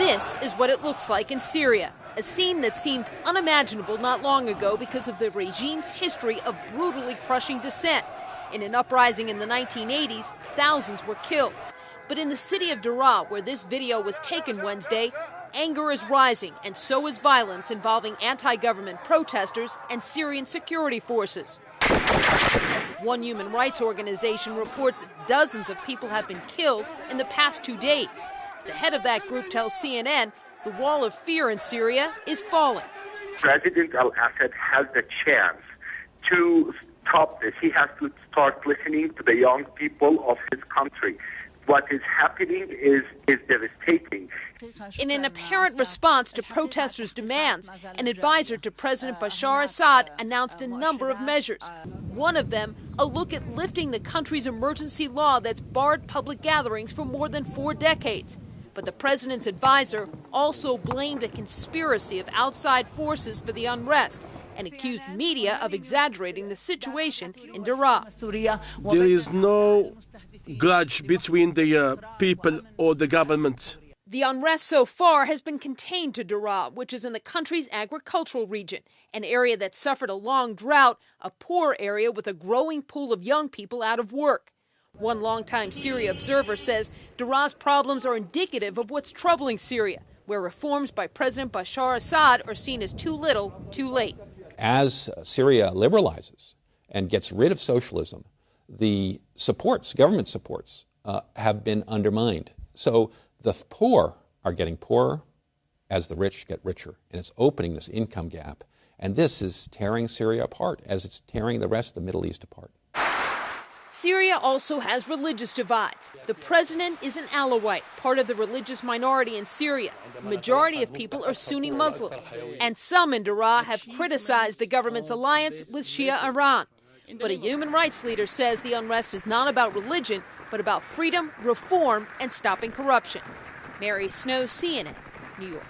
This is what it looks like in Syria, a scene that seemed unimaginable not long ago because of the regime's history of brutally crushing dissent. In an uprising in the 1980s, thousands were killed. But in the city of Daraa, where this video was taken Wednesday, anger is rising, and so is violence involving anti-government protesters and Syrian security forces. One human rights organization reports dozens of people have been killed in the past 2 days. The head of that group tells CNN the wall of fear in Syria is falling. President al-Assad has the chance to stop this. He has to start listening to the young people of his country. What is happening is devastating. In an apparent response to protesters' demands, an advisor to President Bashar al-Assad announced a number of measures. One of them, a look at lifting the country's emergency law that's barred public gatherings for more than 4 decades. But the president's advisor also blamed a conspiracy of outside forces for the unrest and accused media of exaggerating the situation in Daraa. There is no grudge between the people or the government. The unrest so far has been contained to Daraa, which is in the country's agricultural region, an area that suffered a long drought, a poor area with a growing pool of young people out of work. One longtime Syria observer says Daraa's problems are indicative of what's troubling Syria, where reforms by President Bashar al-Assad are seen as too little, too late. As Syria liberalizes and gets rid of socialism, the supports, government supports, have been undermined. So the poor are getting poorer as the rich get richer, and it's opening this income gap. And this is tearing Syria apart as it's tearing the rest of the Middle East apart. Syria also has religious divides. The president is an Alawite, part of the religious minority in Syria. The majority of people are Sunni Muslim. And some in Daraa have criticized the government's alliance with Shia Iran. But a human rights leader says the unrest is not about religion, but about freedom, reform, and stopping corruption. Mary Snow, CNN, New York.